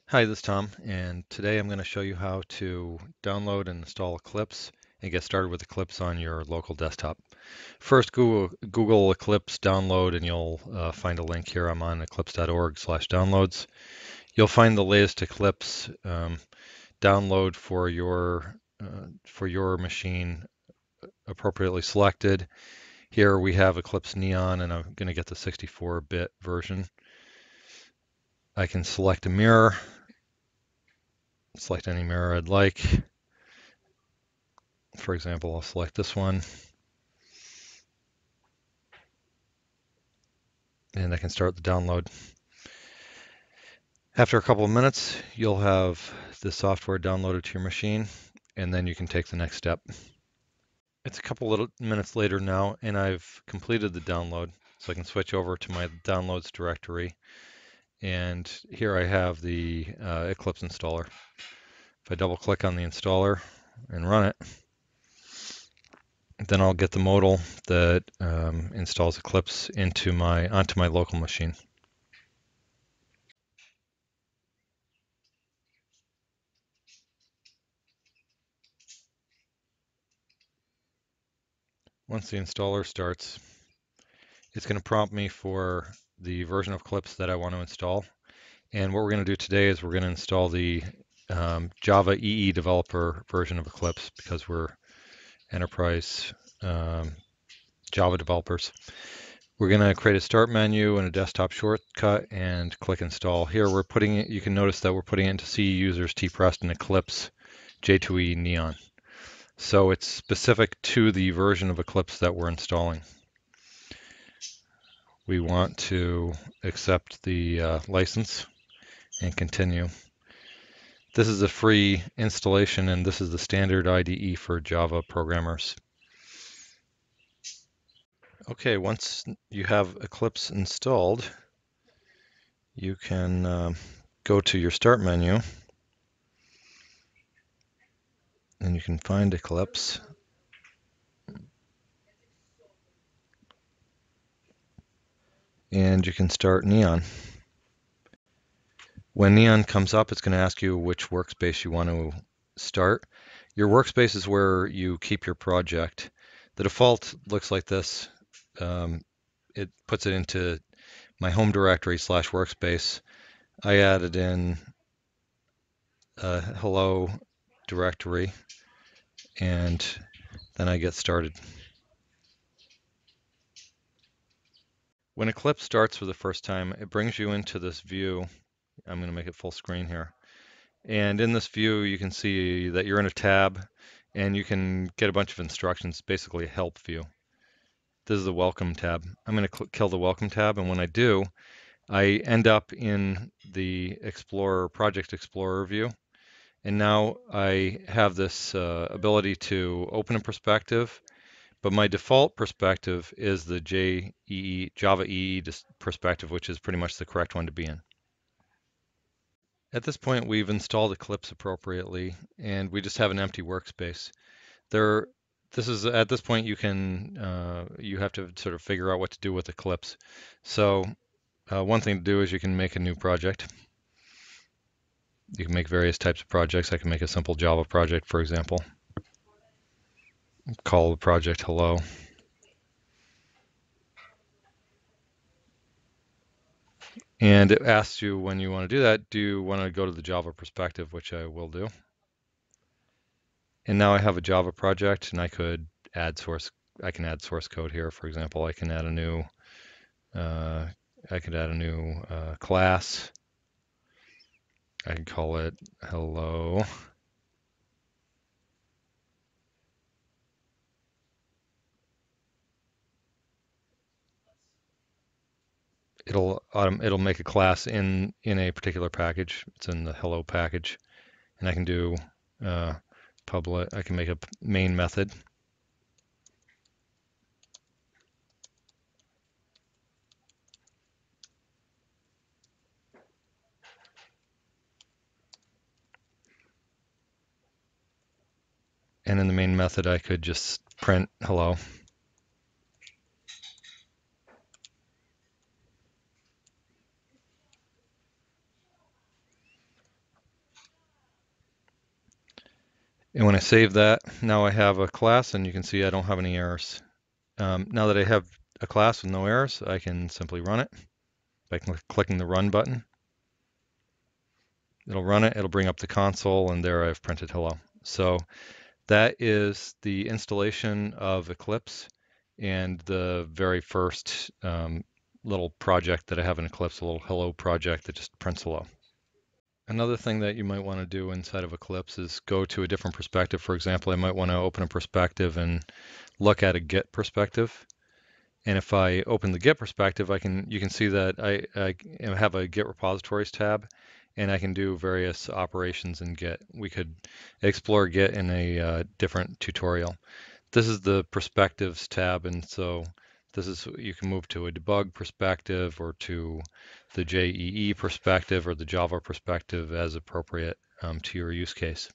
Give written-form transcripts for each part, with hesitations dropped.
Hi, this is Tom, and today I'm going to show you how to download and install Eclipse and get started with Eclipse on your local desktop. First, Google Eclipse download, and you'll find a link here. I'm on eclipse.org/downloads. You'll find the latest Eclipse download for your machine appropriately selected. Here we have Eclipse Neon, and I'm going to get the 64-bit version. I can select a mirror. Select any mirror I'd like. For example, I'll select this one, and I can start the download. After a couple of minutes, you'll have the software downloaded to your machine, and then you can take the next step. It's a couple little minutes later now, and I've completed the download, so I can switch over to my downloads directory, and here I have the Eclipse installer. If I double click on the installer and run it, then I'll get the modal that installs Eclipse onto my local machine. Once the installer starts, it's going to prompt me for the version of Eclipse that I want to install. And what we're going to do today is we're going to install the Java EE developer version of Eclipse because we're enterprise Java developers. We're going to create a start menu and a desktop shortcut and click install. Here we're putting it, you can notice that we're putting it into C users T-Preston Eclipse J2E Neon. So it's specific to the version of Eclipse that we're installing. We want to accept the license and continue. This is a free installation, and this is the standard IDE for Java programmers. Okay, once you have Eclipse installed, you can go to your start menu, and you can find Eclipse. And you can start Neon. When Neon comes up, it's going to ask you which workspace you want to start. Your workspace is where you keep your project. The default looks like this. It puts it into my home directory /workspace. I added in a hello directory, and then I get started. When Eclipse starts for the first time, it brings you into this view. I'm going to make it full screen here. And in this view, you can see that you're in a tab, and you can get a bunch of instructions, basically a help view. This is the welcome tab. I'm going to kill the welcome tab, and when I do, I end up in the Project Explorer view. And now I have this ability to open a perspective, but my default perspective is the Java EE perspective, which is pretty much the correct one to be in. At this point, we've installed Eclipse appropriately, and we just have an empty workspace. At this point, you have to sort of figure out what to do with Eclipse. So one thing to do is you can make a new project. You can make various types of projects. I can make a simple Java project, for example. Call the project hello. And it asks you when you want to do that, do you want to go to the Java perspective, which I will do. And now I have a Java project, and I can add source code here. For example, I can add a new class. I can call it hello. It'll make a class in a particular package. It's in the hello package, and I can do public. I can make a main method. And in the main method, I could just print hello. And when I save that, now I have a class, and you can see I don't have any errors. Now that I have a class with no errors, I can simply run it by clicking the Run button. It'll run it, it'll bring up the console, and there I've printed hello. So that is the installation of Eclipse and the very first little project that I have in Eclipse, a little hello project that just prints hello. Another thing that you might want to do inside of Eclipse is go to a different perspective. For example, I might want to open a perspective and look at a Git perspective. And if I open the Git perspective, you can see that I have a Git repositories tab, and I can do various operations in Git. We could explore Git in a different tutorial. This is the perspectives tab, and so you can move to a debug perspective or to the JEE perspective or the Java perspective as appropriate to your use case.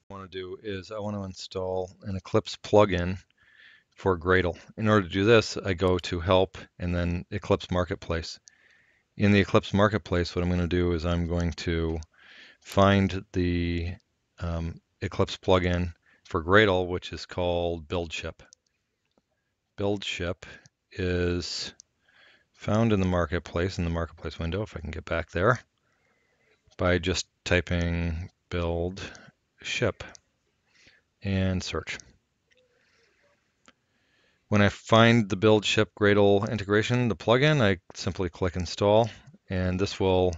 What I want to do is I want to install an Eclipse plugin for Gradle. In order to do this, I go to Help and then Eclipse Marketplace. In the Eclipse Marketplace, what I'm going to do is I'm going to find the Eclipse plugin for Gradle, which is called Buildship. Buildship is found in the Marketplace window, if I can get back there, by just typing Buildship and search. When I find the Buildship Gradle integration, the plugin, I simply click Install, and this will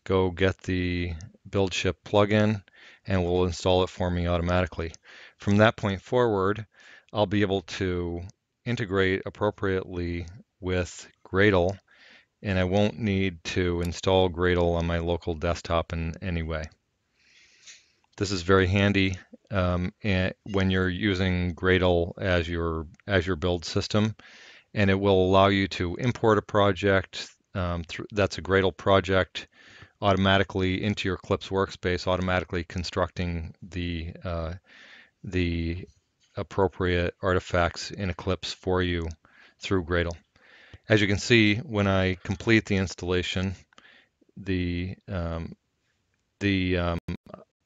go get the Buildship plugin and will install it for me automatically. From that point forward, I'll be able to integrate appropriately with Gradle, and I won't need to install Gradle on my local desktop in any way. This is very handy and when you're using Gradle as your build system, and it will allow you to import a project that's a Gradle project automatically into your Eclipse workspace, automatically constructing the appropriate artifacts in Eclipse for you through Gradle. As you can see, when I complete the installation, the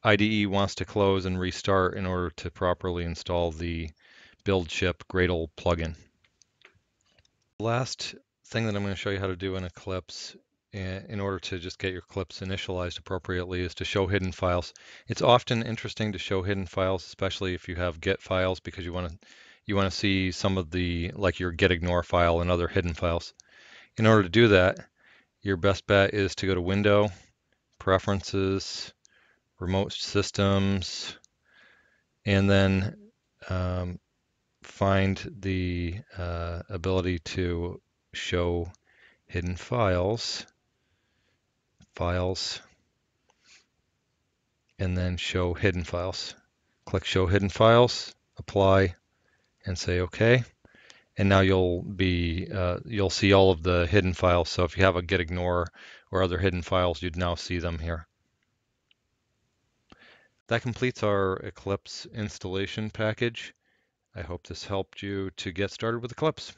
IDE wants to close and restart in order to properly install the Buildship Gradle plugin. The last thing that I'm going to show you how to do in Eclipse in order to just get your Eclipse initialized appropriately is to show hidden files. It's often interesting to show hidden files, especially if you have Git files, because you want to see some of the, like your git ignore file and other hidden files. In order to do that, your best bet is to go to Window, Preferences, Remote Systems, and then find the ability to show hidden files, and then show hidden files. Click Show Hidden Files, apply, and say OK. And now you'll see all of the hidden files. So if you have a git ignore or other hidden files, you'd now see them here. That completes our Eclipse installation package. I hope this helped you to get started with Eclipse.